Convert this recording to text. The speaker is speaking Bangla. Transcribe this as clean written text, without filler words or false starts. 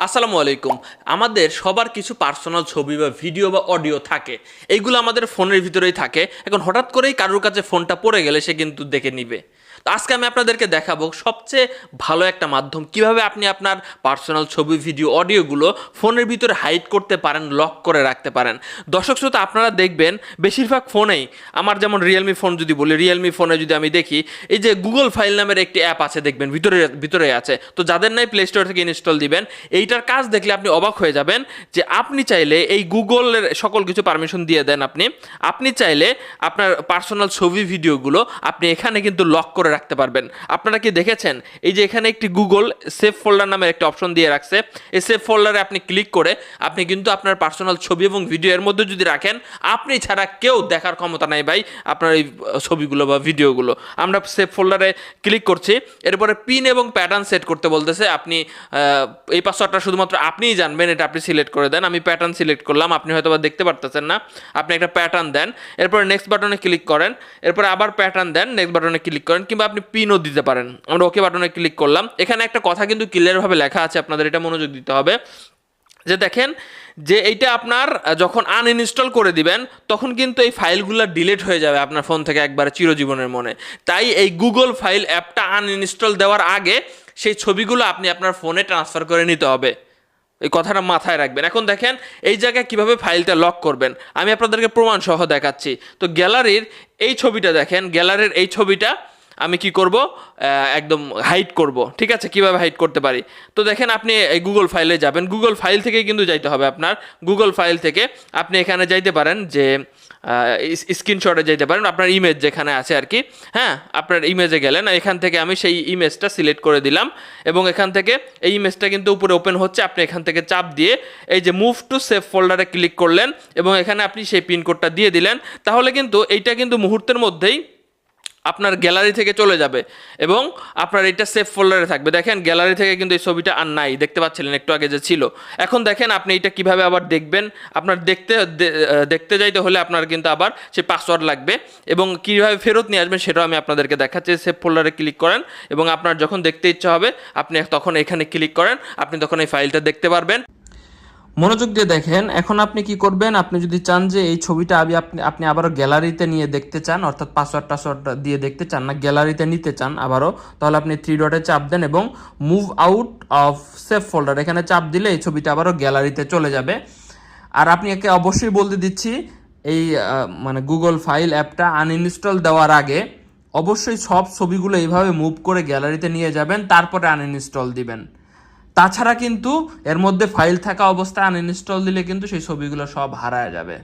আসসালামু আলাইকুম। আমাদের সবার কিছু পার্সোনাল ছবি বা ভিডিও বা অডিও থাকে, এইগুলো আমাদের ফোনের ভিতরেই থাকে। এখন হঠাৎ করেই কারোর কাছে ফোনটা পড়ে গেলে সে কিন্তু দেখে নিবে। তো আজকে আমি আপনাদেরকে দেখাবো সবচেয়ে ভালো একটা মাধ্যম কিভাবে আপনি আপনার পার্সোনাল ছবি ভিডিও অডিওগুলো ফোনের ভিতরে হাইড করতে পারেন, লক করে রাখতে পারেন। দর্শক শ্রোতা, আপনারা দেখবেন বেশিরভাগ ফোনেই, আমার যেমন রিয়েলমি ফোন যদি বলি, রিয়েলমি ফোনে যদি আমি দেখি, এই যে গুগল ফাইল নামের একটি অ্যাপ আছে, দেখবেন ভিতরে ভিতরে আছে। তো যাদের নাই প্লে স্টোর থেকে ইনস্টল দিবেন। এইটার কাজ দেখলে আপনি অবাক হয়ে যাবেন যে আপনি চাইলে এই গুগলের সকল কিছু পারমিশন দিয়ে দেন। আপনি চাইলে আপনার পার্সোনাল ছবি ভিডিওগুলো আপনি এখানে কিন্তু লক করে রাখতে পারবেন। আপনারা কি দেখেছেন, এই যে এখানে একটি গুগল সেভ ফোল্ডার নামের একটা অপশন দিয়ে রাখছে। এই সেভ ফোল্ডারে আপনি ক্লিক করে আপনি কিন্তু আপনার পার্সোনাল ছবি এবং ভিডিও এর মধ্যে যদি রাখেন, আপনি ছাড়া কেউ দেখার ক্ষমতা নাই ভাই আপনার এই ছবিগুলো বা ভিডিওগুলো। আমরা সেভ ফোল্ডারে ক্লিক করছি, এরপরে পিন এবং প্যাটার্ন সেট করতে বলতেছে। আপনি এই পাসওয়ার্ডটা শুধুমাত্র আপনিই জানবেন, এটা আপনি সিলেক্ট করে দেন। আমি প্যাটার্ন সিলেক্ট করলাম, আপনি হয়তো বা দেখতে পারতেছেন না। আপনি একটা প্যাটার্ন দেন, এরপরে নেক্সট বাটনে ক্লিক করেন, এরপরে আবার প্যাটার্ন দেন, নেক্সট বাটনে ক্লিক করেন, কিংবা আপনি পিনও দিতে পারেন। আমরা ওকে বাটনে ক্লিক করলাম। এখানে একটা কথা কিন্তু ক্লিয়ারভাবে লেখা আছে, আপনাদের এটা মনোযোগ দিতে হবে। যে দেখেন, যে এইটা আপনার যখন আনইনস্টল করে দিবেন তখন কিন্তু এই ফাইলগুলো ডিলিট হয়ে যাবে আপনার ফোন থেকে একবারে চিরজীবনের মনে। তাই এই গুগল ফাইল অ্যাপটা আনইনস্টল দেওয়ার আগে সেই ছবিগুলো আপনি আপনার ফোনে ট্রান্সফার করে নিতে হবে। এই কথাটা মাথায় রাখবেন। এখন দেখেন এই জায়গায় কিভাবে ফাইলটা লক করবেন, আমি আপনাদেরকে প্রমাণ সহ দেখাচ্ছি। তো গ্যালারির এই ছবিটা দেখেন, গ্যালারির এই ছবিটা আমি কি করব, একদম হাইড করব। ঠিক আছে, কিভাবে হাইড করতে পারি? তো দেখেন, আপনি এই গুগল ফাইলে যাবেন। গুগল ফাইল থেকে কিন্তু যাইতে হবে আপনার। গুগল ফাইল থেকে আপনি এখানে যাইতে পারেন, যে স্ক্রিনশটে যাইতে পারেন, আপনার ইমেজ যেখানে আছে আর কি। হ্যাঁ, আপনার ইমেজে গেলেন, এখান থেকে আমি সেই ইমেজটা সিলেক্ট করে দিলাম এবং এখান থেকে এই ইমেজটা কিন্তু উপরে ওপেন হচ্ছে। আপনি এখান থেকে চাপ দিয়ে এই যে মুভ টু সেভ ফোল্ডারে ক্লিক করলেন এবং এখানে আপনি সেই পিনকোডটা দিয়ে দিলেন। তাহলে কিন্তু এইটা কিন্তু মুহূর্তের মধ্যেই আপনার গ্যালারি থেকে চলে যাবে এবং আপনার এটা সেভ ফোল্ডারে থাকবে। দেখেন, গ্যালারি থেকে কিন্তু এই ছবিটা আর নাই, দেখতে পাচ্ছিলেন একটু আগে যে ছিল। এখন দেখেন আপনি এটা কিভাবে আবার দেখবেন। আপনার দেখতে যাইতে হলে আপনার কিন্তু আবার সেই পাসওয়ার্ড লাগবে এবং কীভাবে ফেরত নিয়ে আসবেন সেটাও আমি আপনাদেরকে দেখাচ্ছি। সেভ ফোল্ডারে ক্লিক করেন এবং আপনার যখন দেখতে ইচ্ছা হবে আপনি তখন এখানে ক্লিক করেন, আপনি তখন এই ফাইলটা দেখতে পারবেন। মনোযোগ দিয়ে দেখেন, এখন আপনি কি করবেন, আপনি যদি চান যে এই ছবিটা আপনি আবারও গ্যালারিতে নিয়ে দেখতে চান, অর্থাৎ পাসওয়ার্ড দিয়ে দেখতে চান না, গ্যালারিতে নিতে চান আবারও, তাহলে আপনি থ্রি ডটে চাপ দেন এবং move out of save folder এখানে চাপ দিলে এই ছবিটা আবারও গ্যালারিতে চলে যাবে। আর আপনি একে অবশ্যই বলতে দিচ্ছি, এই মানে গুগল ফাইল অ্যাপটা আনইনস্টল দেওয়ার আগে অবশ্যই সব ছবিগুলো এইভাবে মুভ করে গ্যালারিতে নিয়ে যাবেন, তারপরে আনইনস্টল দিবেন। তাছাড়া কিন্তু এর মধ্যে ফাইল থাকা অবস্থায় আনইনস্টল দিলে কিন্তু সেই ছবিগুলো সব হারায় যাবে।